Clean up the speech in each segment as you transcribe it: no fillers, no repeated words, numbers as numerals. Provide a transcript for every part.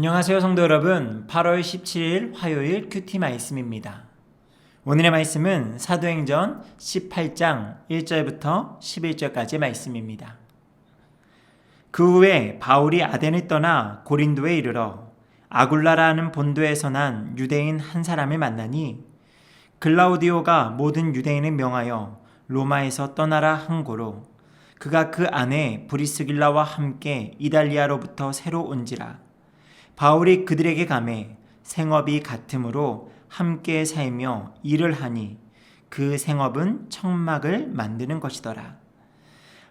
안녕하세요 성도 여러분. 8월 17일 화요일 큐티 말씀입니다. 오늘의 말씀은 사도행전 18장 1절부터 11절까지의 말씀입니다. 그 후에 바울이 아덴을 떠나 고린도에 이르러 아굴라라는 본도에서 난 유대인 한 사람을 만나니 글라우디오가 모든 유대인을 명하여 로마에서 떠나라 한 고로 그가 그 안에 브리스길라와 함께 이달리아로부터 새로 온지라. 바울이 그들에게 가매 생업이 같으므로 함께 살며 일을 하니 그 생업은 청막을 만드는 것이더라.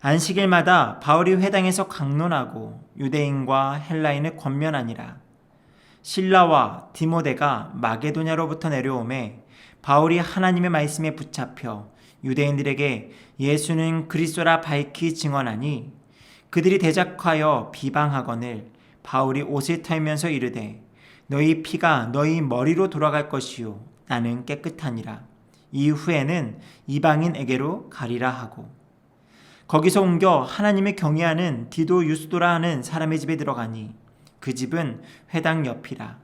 안식일마다 바울이 회당에서 강론하고 유대인과 헬라인을 권면하니라. 실라와 디모데가 마게도냐로부터 내려오매 바울이 하나님의 말씀에 붙잡혀 유대인들에게 예수는 그리스도라 밝히 증언하니 그들이 대적하여 비방하거늘 바울이 옷을 털면서 이르되 너희 피가 너희 머리로 돌아갈 것이요 나는 깨끗하니라. 이후에는 이방인에게로 가리라 하고 거기서 옮겨 하나님을 경외하는 디도 유스도라 하는 사람의 집에 들어가니 그 집은 회당 옆이라.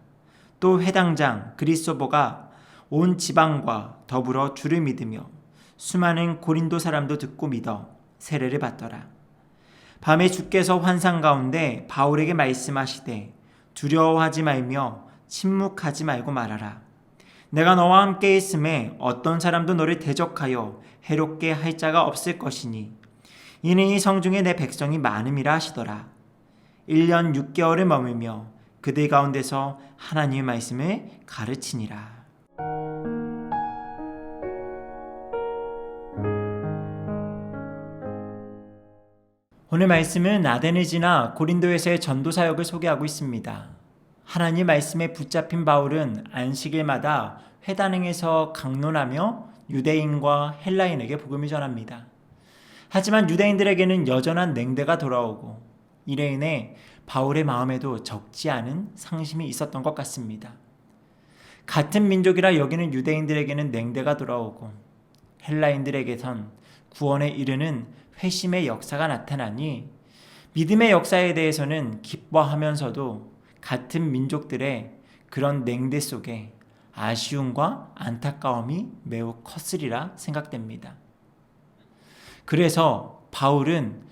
또 회당장 그리스도보가 온 지방과 더불어 주를 믿으며 수많은 고린도 사람도 듣고 믿어 세례를 받더라. 밤에 주께서 환상 가운데 바울에게 말씀하시되 두려워하지 말며 침묵하지 말고 말하라. 내가 너와 함께 있음에 어떤 사람도 너를 대적하여 해롭게 할 자가 없을 것이니 이는 이 성중에 내 백성이 많음이라 하시더라. 1년 6개월을 머물며 그들 가운데서 하나님의 말씀을 가르치니라. 오늘 말씀은 아덴을 지나 고린도에서의 전도 사역을 소개하고 있습니다. 하나님 말씀에 붙잡힌 바울은 안식일마다 회당에서 강론하며 유대인과 헬라인에게 복음을 전합니다. 하지만 유대인들에게는 여전한 냉대가 돌아오고 이래 인해 바울의 마음에도 적지 않은 상심이 있었던 것 같습니다. 같은 민족이라 여기는 유대인들에게는 냉대가 돌아오고 헬라인들에게선 구원에 이르는 회심의 역사가 나타나니 믿음의 역사에 대해서는 기뻐하면서도 같은 민족들의 그런 냉대 속에 아쉬움과 안타까움이 매우 컸으리라 생각됩니다. 그래서 바울은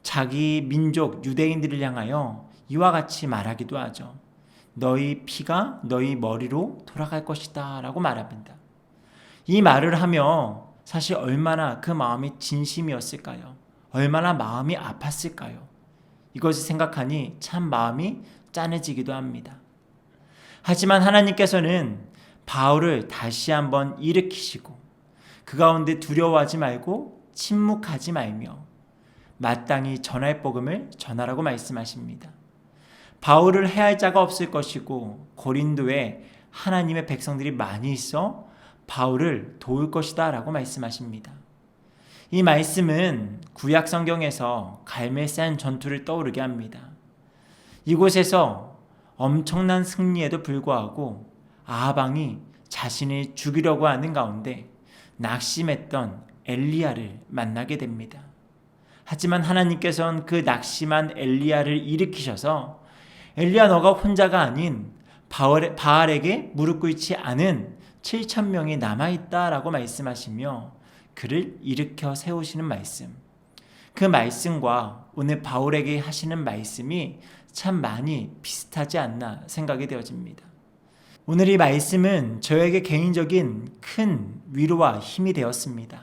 자기 민족 유대인들을 향하여 이와 같이 말하기도 하죠. 너희 피가 너희 머리로 돌아갈 것이다 라고 말합니다. 이 말을 하며 사실 얼마나 그 마음이 진심이었을까요? 얼마나 마음이 아팠을까요? 이것을 생각하니 참 마음이 짠해지기도 합니다. 하지만 하나님께서는 바울을 다시 한번 일으키시고 그 가운데 두려워하지 말고 침묵하지 말며 마땅히 전할 복음을 전하라고 말씀하십니다. 바울을 해할 자가 없을 것이고 고린도에 하나님의 백성들이 많이 있어 바울을 도울 것이다 라고 말씀하십니다. 이 말씀은 구약 성경에서 갈멜산 전투를 떠오르게 합니다. 이곳에서 엄청난 승리에도 불구하고 아합 왕이 자신을 죽이려고 하는 가운데 낙심했던 엘리야를 만나게 됩니다. 하지만 하나님께서는 그 낙심한 엘리야를 일으키셔서 엘리야 너가 혼자가 아닌 바알에게 무릎 꿇지 않은 7,000명이 남아있다라고 말씀하시며 그를 일으켜 세우시는 말씀. 그 말씀과 오늘 바울에게 하시는 말씀이 참 많이 비슷하지 않나 생각이 되어집니다. 오늘 이 말씀은 저에게 개인적인 큰 위로와 힘이 되었습니다.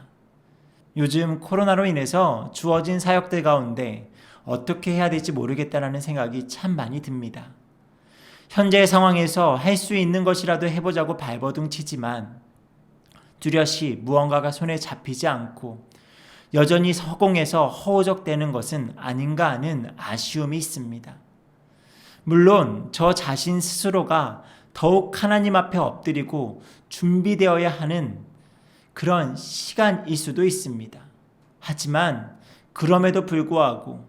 요즘 코로나로 인해서 주어진 사역들 가운데 어떻게 해야 될지 모르겠다라는 생각이 참 많이 듭니다. 현재의 상황에서 할 수 있는 것이라도 해보자고 발버둥 치지만 뚜렷이 무언가가 손에 잡히지 않고 여전히 허공에서 허우적대는 것은 아닌가 하는 아쉬움이 있습니다. 물론 저 자신 스스로가 더욱 하나님 앞에 엎드리고 준비되어야 하는 그런 시간일 수도 있습니다. 하지만 그럼에도 불구하고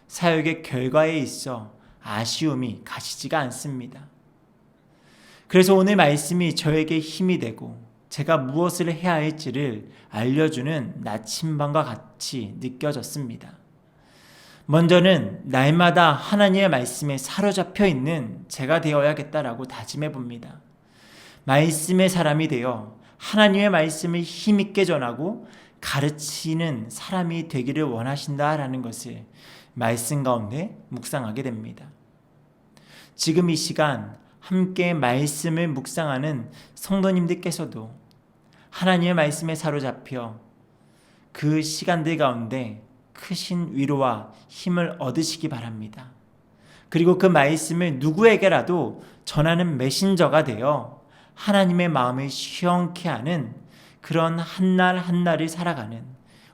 사역의 결과에 있어 아쉬움이 가시지가 않습니다. 그래서 오늘 말씀이 저에게 힘이 되고 제가 무엇을 해야 할지를 알려주는 나침반과 같이 느껴졌습니다. 먼저는 날마다 하나님의 말씀에 사로잡혀 있는 제가 되어야겠다라고 다짐해 봅니다. 말씀의 사람이 되어 하나님의 말씀을 힘있게 전하고 가르치는 사람이 되기를 원하신다라는 것을 말씀 가운데 묵상하게 됩니다. 지금 이 시간 함께 말씀을 묵상하는 성도님들께서도 하나님의 말씀에 사로잡혀 그 시간들 가운데 크신 위로와 힘을 얻으시기 바랍니다. 그리고 그 말씀을 누구에게라도 전하는 메신저가 되어 하나님의 마음을 시원케 하는 그런 한날 한날을 살아가는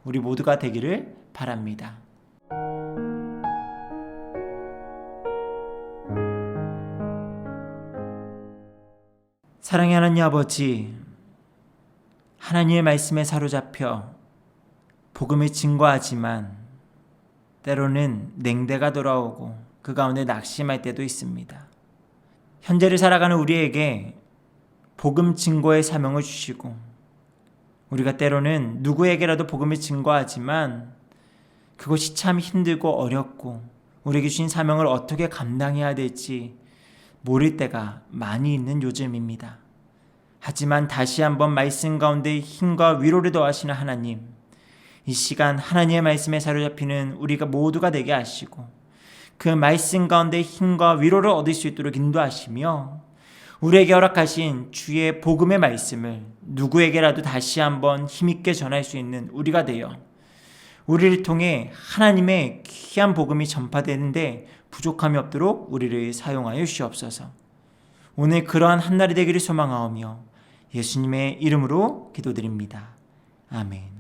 우리 모두가 되기를 바랍니다. 사랑의 하나님 아버지, 하나님의 말씀에 사로잡혀 복음을 증거하지만 때로는 냉대가 돌아오고 그 가운데 낙심할 때도 있습니다. 현재를 살아가는 우리에게 복음 증거의 사명을 주시고 우리가 때로는 누구에게라도 복음을 증거하지만 그것이 참 힘들고 어렵고 우리에게 주신 사명을 어떻게 감당해야 될지 모를 때가 많이 있는 요즘입니다. 하지만 다시 한번 말씀 가운데 힘과 위로를 더하시는 하나님, 이 시간 하나님의 말씀에 사로잡히는 우리가 모두가 되게 하시고 그 말씀 가운데 힘과 위로를 얻을 수 있도록 인도하시며 우리에게 허락하신 주의 복음의 말씀을 누구에게라도 다시 한번 힘있게 전할 수 있는 우리가 되어 우리를 통해 하나님의 귀한 복음이 전파되는데 부족함이 없도록 우리를 사용하여 주시옵소서. 오늘 그러한 한날이 되기를 소망하오며 예수님의 이름으로 기도드립니다. 아멘.